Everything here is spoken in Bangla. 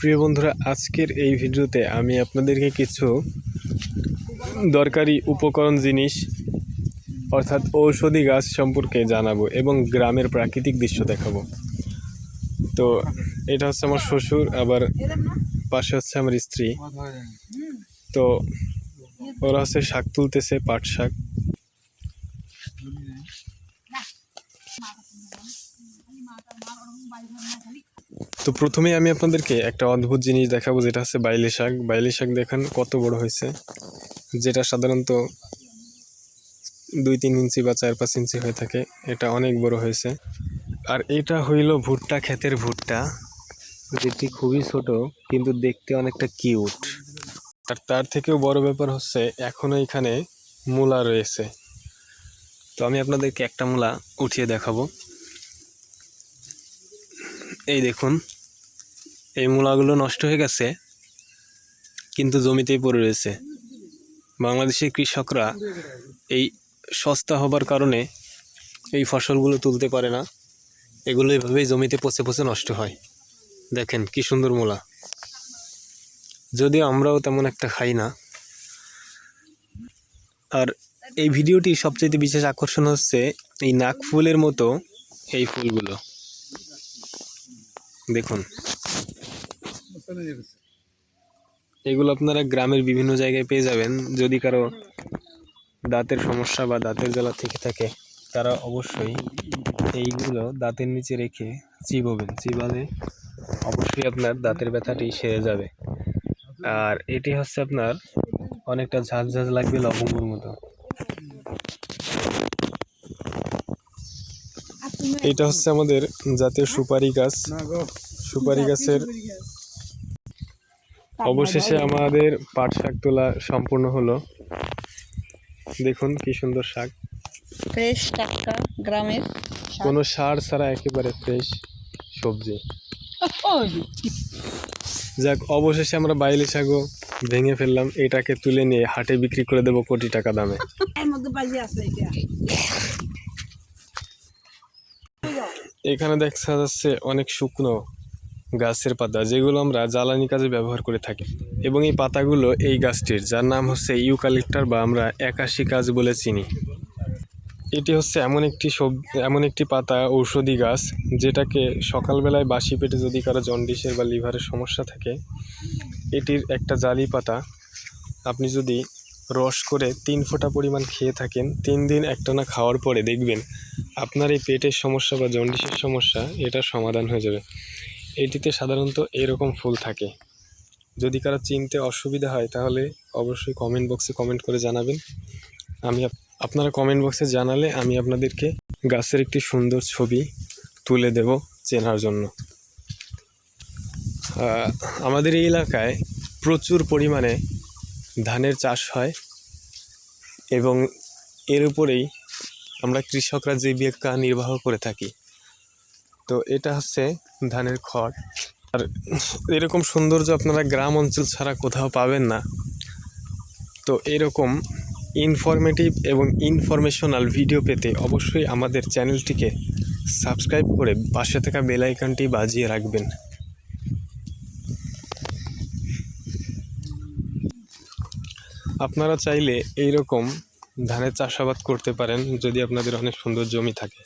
প্রিয় বন্ধুরা, আজকের এই ভিডিওতে আমি আপনাদেরকে কিছু দরকারি উপকরণ জিনিস অর্থাৎ ঔষধি গাছ সম্পর্কে জানাবো এবং গ্রামের প্রাকৃতিক দৃশ্য দেখাবো। তো এটা হচ্ছে আমার শ্বশুর, আবার পাশে হচ্ছে আমার স্ত্রী। তো ওরা হচ্ছে শাক তুলতেছে, পাট শাক। তো প্রথমে আমি আপনাদেরকে একটা অদ্ভুত জিনিস দেখাবো, যেটা হচ্ছে বাইলে শাক। বাইলে শাক দেখেন কত বড় হয়েছে, যেটা সাধারণত 2-3 ইঞ্চি বা 4-5 ইঞ্চি হয়ে থাকে। এটা অনেক বড় হয়েছে। আর এটা হইল ভুট্টা ক্ষেতের ভুট্টা, যেটি খুবই ছোট কিন্তু দেখতে অনেকটা কিউট। আর তার থেকেও বড় ব্যাপার হচ্ছে এখনো এখানে মূলা রয়েছে। তো আমি আপনাদেরকে একটা মূলা উঠিয়ে দেখাবো। এই দেখুন, এই মূলাগুলো নষ্ট হয়ে গেছে কিন্তু জমিতেই পড়ে রয়েছে। বাংলাদেশের কৃষকরা এই সস্তা হবার কারণে এই ফসলগুলো তুলতে পারে না, এগুলো এভাবেই জমিতে পচে পচে নষ্ট হয়। দেখেন কি সুন্দর মূলা, যদিও আমরাও তেমন একটা খাই না। আর এই ভিডিওটি সবচেয়ে বিশেষ আকর্ষণ হচ্ছে এই নাক ফুলের মতো এই ফুলগুলো দেখুন। এগুলো আপনারা গ্রামের বিভিন্ন জায়গায় পেয়ে যাবেন। যদি কারো দাঁতের সমস্যা বা দাঁতের জ্বালা থেকে থাকে, তারা অবশ্যই এইগুলো দাঁতের নিচে রেখে চিবোবেন। চিবালে অবশ্যই আপনার দাঁতের ব্যথাটি সেরে যাবে। আর এটি হচ্ছে আপনার অনেকটা ঝাঁঝ ঝাঁঝ লাগবে, লবঙ্গর মতো। এটা হচ্ছে আমাদের জাতীয় সুপারি গাছ। সুপারি গাছের অবশেষে আমাদের পাট শাক তোলা সম্পূর্ণ হলো। দেখুন কি সুন্দর শাক, ফ্রেশ টাটকা গ্রামের, কোনো সার ছাড়া একেবারে ফ্রেশ সবজি। যাক, অবশেষে আমরা বাইলি শাকও ভেঙে ফেললাম। এটাকে তুলে নিয়ে হাটে বিক্রি করে দেবো কোটি টাকা দামে। এখানে দেখা যাচ্ছে অনেক শুকনো গাছের পাতা, যেগুলো আমরা জ্বালানি কাজে ব্যবহার করে থাকি। এবং এই পাতাগুলো এই গাছটির, যার নাম হচ্ছে ইউক্যালিপটাস বা আমরা 81 গাছ বলে চিনি। এটি হচ্ছে এমন একটি পাতা ঔষধি গাছ, যেটাকে সকালবেলায় বাসি পেটে যদি কারো জন্ডিসের বা লিভারের সমস্যা থাকে, এটির একটা জালি পাতা আপনি যদি রস করে 3 ফোঁটা পরিমাণ খেয়ে থাকেন, 3 দিন একটানা খাওয়ার পরে দেখবেন আপনার এই পেটের সমস্যা বা জন্ডিসের সমস্যা এটা সমাধান হয়ে যাবে। এটিতে সাধারণত এরকম ফুল থাকে। যদি কারো চিনতে অসুবিধা হয় তাহলে অবশ্যই কমেন্ট বক্সে কমেন্ট করে জানাবেন। আপনারা কমেন্ট বক্সে জানালে আমি আপনাদেরকে গাছের একটি সুন্দর ছবি তুলে দেব চেনার জন্য। আমাদের এই এলাকায় প্রচুর পরিমাণে ধানের চাষ হয় এবং এর উপরেই আমরা কৃষকরা জীবিকা নির্বাহ করে থাকি। তো এটা হচ্ছে ধানের খড়। আর এরকম সৌন্দর্য আপনারা গ্রাম অঞ্চল ছাড়া কোথাও পাবেন না। তো এরকম ইনফরমেটিভ এবং ইনফরমেশনাল ভিডিও পেতে অবশ্যই আমাদের চ্যানেলটিকে সাবস্ক্রাইব করে পাশে থাকা বেল আইকনটি বাজিয়ে রাখবেন। আপনারা চাইলে এইরকম ধানের চাষাবাদ করতে পারেন যদি আপনাদের অনেক সুন্দর জমি থাকে।